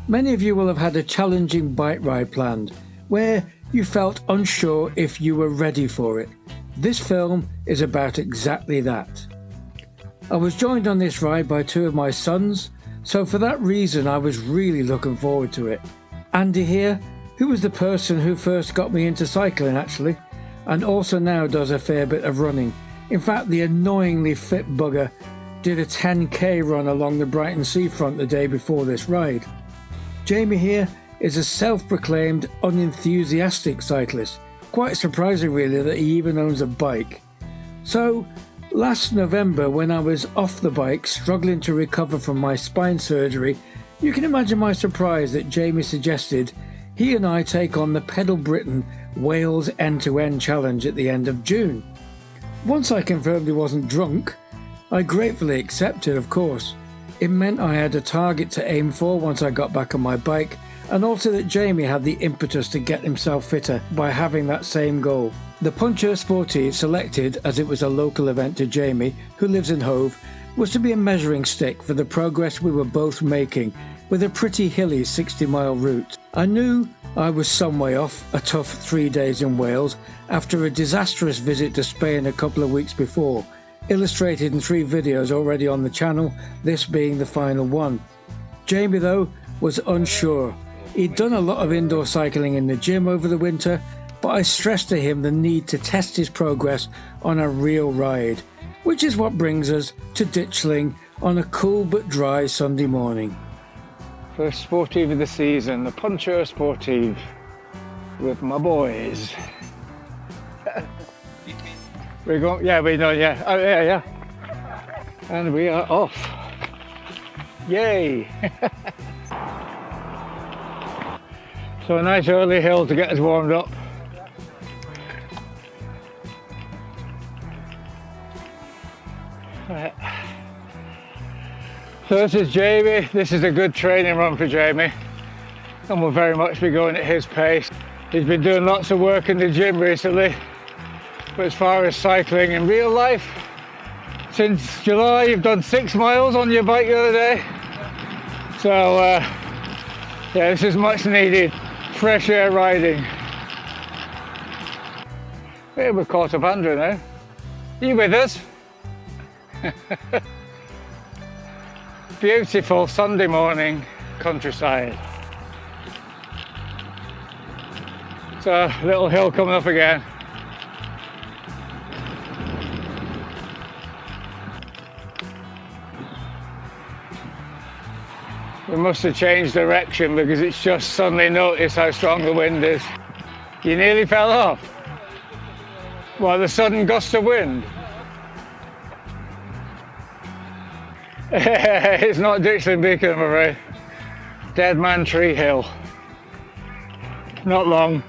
Many of you will have had a challenging bike ride planned, where you felt unsure if you were ready for it. This film is about exactly that. I was joined on this ride by two of my sons, so for that reason I was really looking forward to it. Andy here, who was the person who first got me into cycling actually, and also now does a fair bit of running. In fact, the annoyingly fit bugger did a 10k run along the Brighton seafront the day before this ride. Jamie here is a self-proclaimed unenthusiastic cyclist. Quite surprising really that he even owns a bike. So last November, when I was off the bike struggling to recover from my spine surgery, you can imagine my surprise that Jamie suggested he and I take on the Pedal Britain Wales End-to-End Challenge at the end of June. Once I confirmed he wasn't drunk, I gratefully accepted, of course. It meant I had a target to aim for once I got back on my bike, and also that Jamie had the impetus to get himself fitter by having that same goal. The Puncheur Sportive, selected as it was a local event to Jamie, who lives in Hove, was to be a measuring stick for the progress we were both making with a pretty hilly 60-mile route. I knew I was some way off a tough 3 days in Wales after a disastrous visit to Spain a couple of weeks before, illustrated in 3 videos already on the channel, this being the final one. Jamie though was unsure. He'd done a lot of indoor cycling in the gym over the winter, but I stressed to him the need to test his progress on a real ride, which is what brings us to Ditchling on a cool but dry Sunday morning. First sportive of the season, the Puncheur Sportive with my boys. We're going, yeah, we know, yeah. Oh, yeah. And we are off. Yay! So a nice early hill to get us warmed up. Right. So this is Jamie. This is a good training run for Jamie, and we'll very much be going at his pace. He's been doing lots of work in the gym recently, but as far as cycling in real life, since July you've done 6 miles on your bike the other day. So yeah, this is much needed fresh air riding. Hey, we've caught up Andrew now. Are you with us? Beautiful Sunday morning countryside. So a little hill coming up again. We must have changed direction because it's just suddenly noticed how strong the wind is. You nearly fell off. Well, the sudden gust of wind. It's not Ditchling Beacon, I'm afraid. Dead Man Tree Hill. Not long.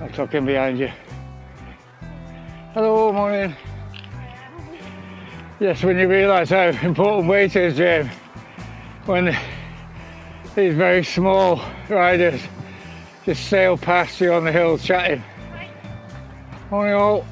I'll tuck in behind you. Hello, morning. Yes, when you realise how important weight is, James, when these very small riders just sail past you on the hills chatting. Morning all.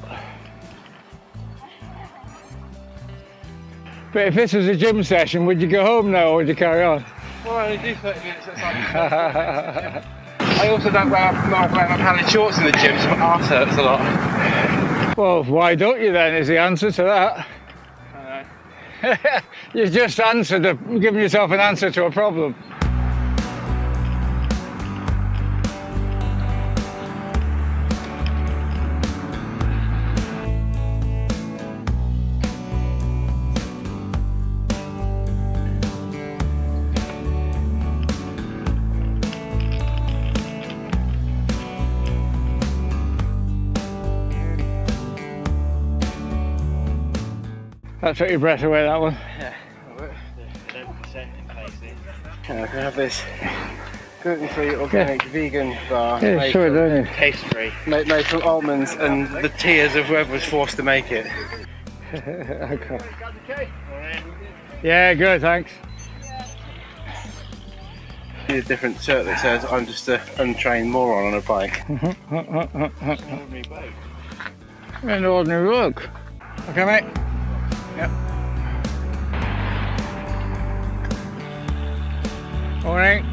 But if this was a gym session, would you go home now or would you carry on? Well, I only do 30 minutes at I also don't wear my padded shorts in the gym, so my arse hurts a lot. Well, why don't you then, is the answer to that. I know. You've just given yourself an answer to a problem. That took your breath away, that one. Yeah, I can have this gluten-free organic vegan bar made from taste-free, made from almonds and the tears of whoever was forced to make it. Okay. Yeah, good, thanks. A different shirt that says I'm just an untrained moron on a bike. An ordinary look. Okay, mate. Yep. Morning.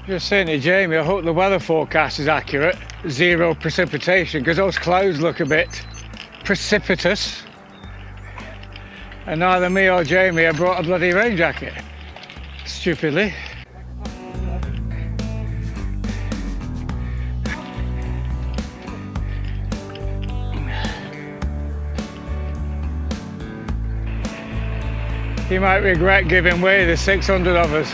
Just saying to Jamie, I hope the weather forecast is accurate. 0 precipitation, because those clouds look a bit precipitous. And neither me or Jamie have brought a bloody rain jacket. Stupidly. You might regret giving way the 600 of us.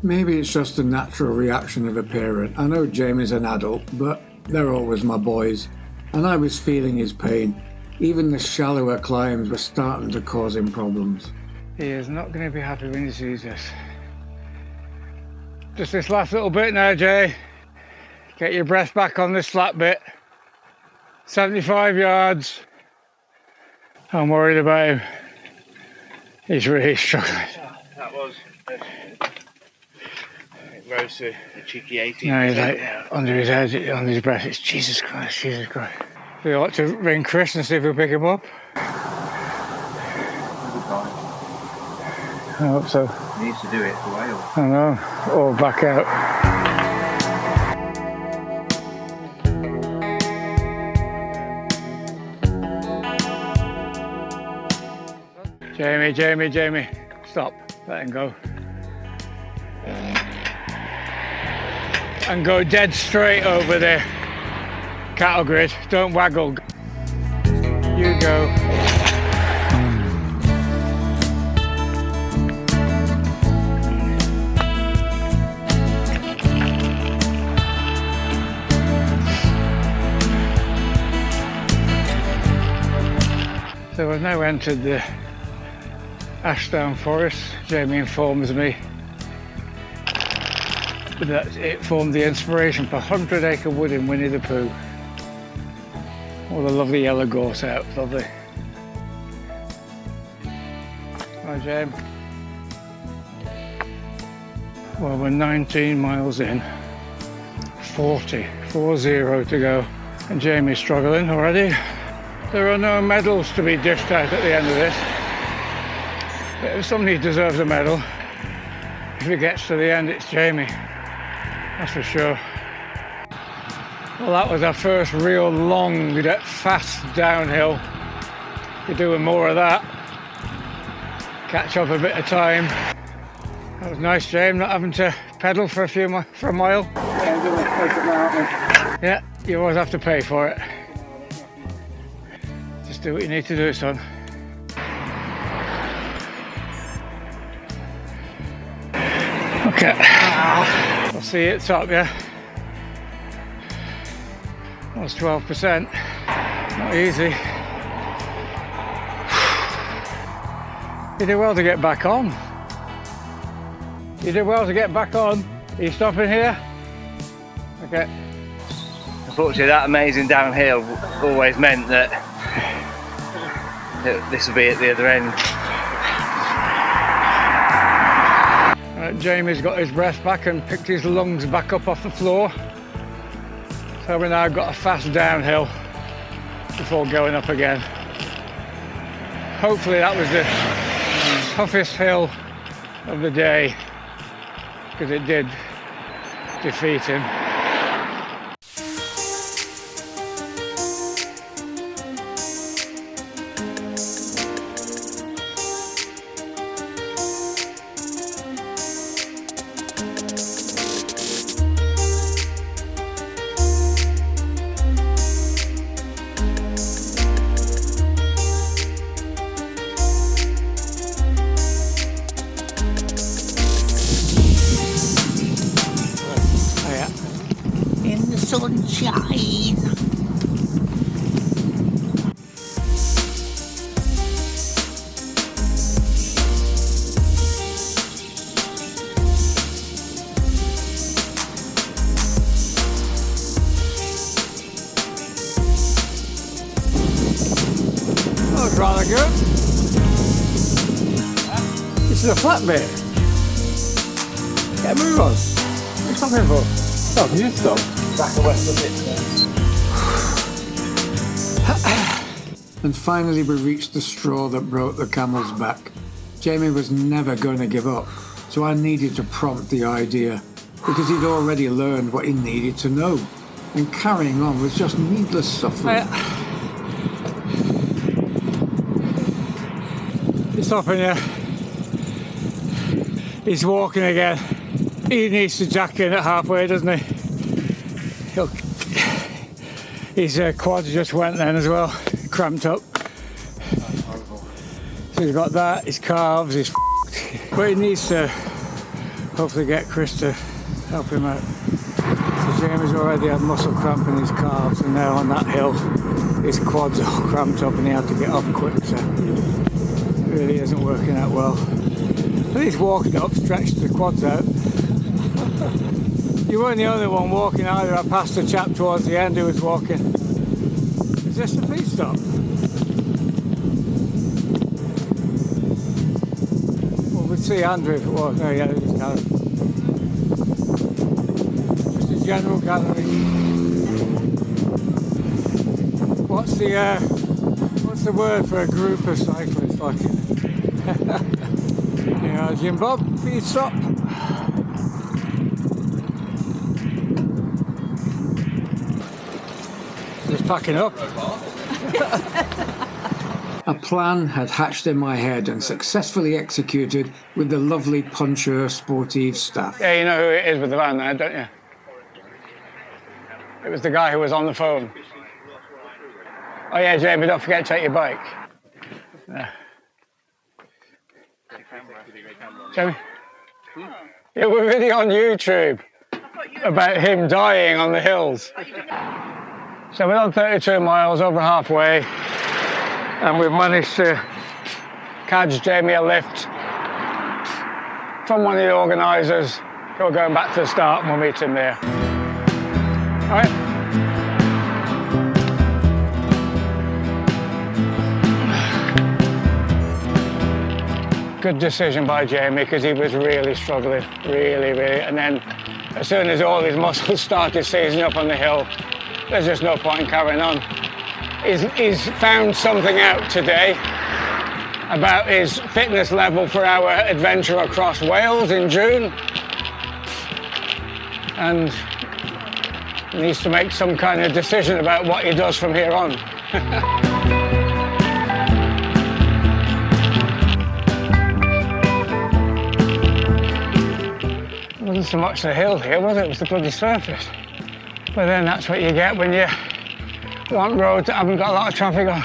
Maybe it's just a natural reaction of a parent. I know Jamie's an adult, but they're always my boys, and I was feeling his pain. Even the shallower climbs were starting to cause him problems. He is not going to be happy when he sees this. Just this last little bit now, Jay. Get your breath back on this flat bit. 75 yards. I'm worried about him. He's really struggling. That was... rose to a cheeky 80. No, he's like under his head, on his breath. It's Jesus Christ, Jesus Christ. We ought to ring Chris and see if we'll pick him up. I hope so. He needs to do it for Wales. I know, or back out. Jamie, stop, let him go. And go dead straight over the cattle grid, don't waggle. You go. So we've now entered the Ashdown Forest. Jamie informs me that it formed the inspiration for 100 Acre Wood in Winnie the Pooh. All the lovely yellow gorse out, lovely. Hi, Jamie. Well, we're 19 miles in, 40 to go, and Jamie's struggling already. There are no medals to be dished out at the end of this. But if somebody deserves a medal, if it gets to the end, it's Jamie. That's for sure. Well, that was our first real long, fast downhill. You're doing more of that. Catch up a bit of time. That was nice, James, not having to pedal for a mile. Yeah, I'm going to take it now, aren't we? Yeah, you always have to pay for it. Just do what you need to do, son. Okay. I'll see you at the top, yeah? That was 12%. Not easy. You did well to get back on. You did well to get back on. Are you stopping here? Okay. Unfortunately, that amazing downhill always meant that this will be at the other end. Jamie's got his breath back and picked his lungs back up off the floor. So we've now got a fast downhill before going up again. Hopefully that was the toughest hill of the day, because it did defeat him. That's rather good. This is a flat bit. Get a move on. What's stopping for? Stop, you stop. Back and west of it. And finally we reached the straw that broke the camel's back. Jamie was never going to give up, so I needed to prompt the idea, because he'd already learned what he needed to know, and carrying on was just needless suffering. He's stopping here. He's walking again. He needs to jack in at halfway, doesn't he? His quads just went then as well, cramped up. So he's got that, his calves, he's f***ed. But he needs to hopefully get Chris to help him out. So Jamie's already had muscle cramp in his calves, and now on that hill his quads are all cramped up and he had to get off quick, so it really isn't working out well. But he's walking up, stretched the quads out. You weren't the only one walking either. I passed a chap towards the end who was walking. Is this the police stop? Well, we'd see Andrew if it was. No, yeah, it was Karen. Just a general gathering. What's the word for a group of cyclists? Like, you know, Jim Bob, please stop. Just packing up. A plan had hatched in my head and successfully executed with the lovely Puncheur Sportive staff. Yeah, you know who it is with the van there, don't you? It was the guy who was on the phone. Oh yeah, Jamie, don't forget to take your bike. Yeah. Jamie? Yeah, we're really on YouTube about him dying on the hills. So we're on 32 miles, over halfway, and we've managed to catch Jamie a lift from one of the organisers. We're going back to the start and we'll meet him there. All right. Good decision by Jamie, because he was really struggling, really. And then as soon as all his muscles started seizing up on the hill, there's just no point in carrying on. He's found something out today about his fitness level for our adventure across Wales in June, and needs to make some kind of decision about what he does from here on. It wasn't so much the hill here, was it? It was the bloody surface. But then that's what you get when you want roads that haven't got a lot of traffic on.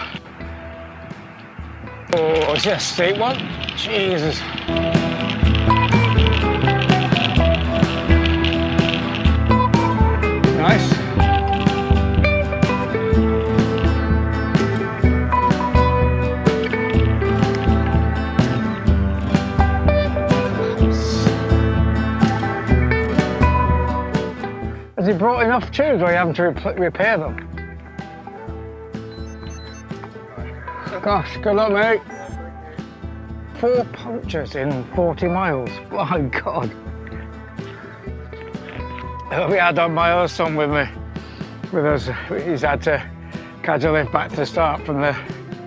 Oh, it's just a steep one. Jesus. Nice. Has he brought enough tubes, or are you having to repair them? Gosh, good luck, mate. 4 punctures in 40 miles. My God. We had my other son with us. He's had to catch a lift back to the start from the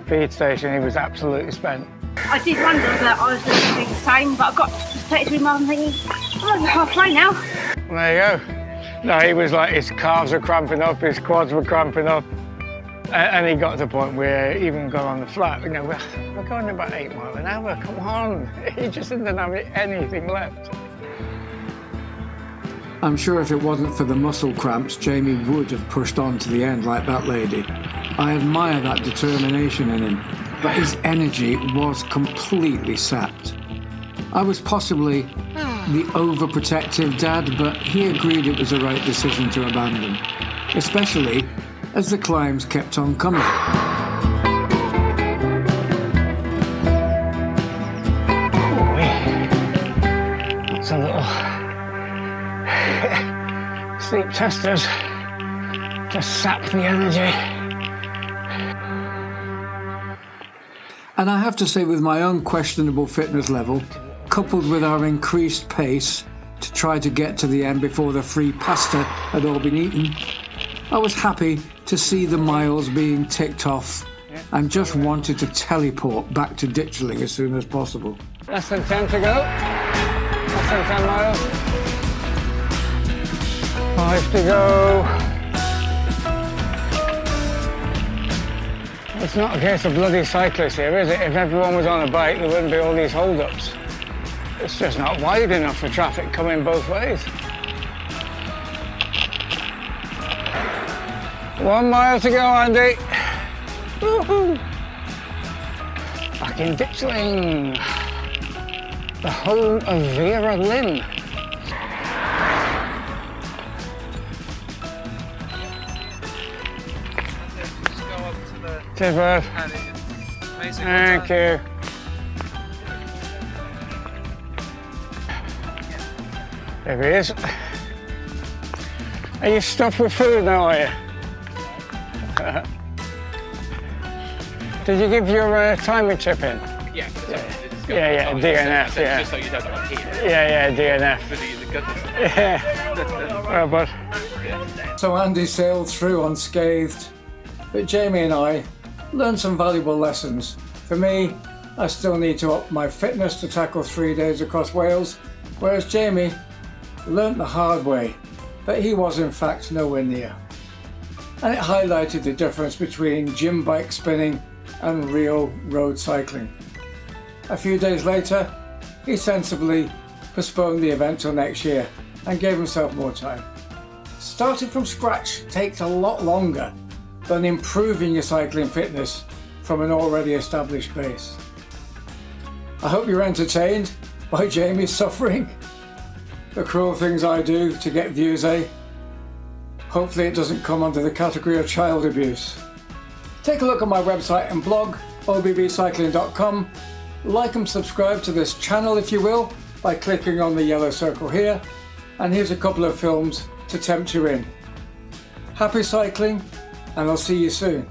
feed station. He was absolutely spent. I did wonder that I was going to do the same, but I got 33 miles and thinking, I'm halfway now. There you go. No, he was like, his calves were cramping up, his quads were cramping up, and he got to the point where even going on the flat, you know, we're going about 8 miles an hour, come on. He just didn't have anything left. I'm sure if it wasn't for the muscle cramps, Jamie would have pushed on to the end like that lady. I admire that determination in him, but his energy was completely sapped. I was possibly the overprotective dad, but he agreed it was the right decision to abandon, especially as the climbs kept on coming. It's a little sleep testers just sap the energy. And I have to say, with my own questionable fitness level, coupled with our increased pace to try to get to the end before the free pasta had all been eaten, I was happy to see the miles being ticked off and just wanted to teleport back to Ditchling as soon as possible. Less than 10 to go. Less than 10 miles. 5 to go. It's not a case of bloody cyclists here, is it? If everyone was on a bike, there wouldn't be all these hold-ups. It's just not wide enough for traffic coming both ways. 1 mile to go, Andy. Woohoo! Back in Ditchling, the home of Vera Lynn. Cheers, bud. Thank you. There he is. Are you stuffed with food now, are you? Did you give your timing chip in? Yeah. Yeah, DNF, yeah. Just so you don't want to hear. Yeah, DNF. Yeah. Well, bud. So Andy sailed through unscathed, but Jamie and I learned some valuable lessons. For me, I still need to up my fitness to tackle 3 days across Wales, whereas Jamie learnt the hard way that he was in fact nowhere near. And it highlighted the difference between gym bike spinning and real road cycling. A few days later, he sensibly postponed the event till next year and gave himself more time. Starting from scratch takes a lot longer than improving your cycling fitness from an already established base. I hope you're entertained by Jamie's suffering, the cruel things I do to get views, eh? Hopefully it doesn't come under the category of child abuse. Take a look at my website and blog, obbcycling.com. Like and subscribe to this channel if you will, by clicking on the yellow circle here. And here's a couple of films to tempt you in. Happy cycling, and I'll see you soon.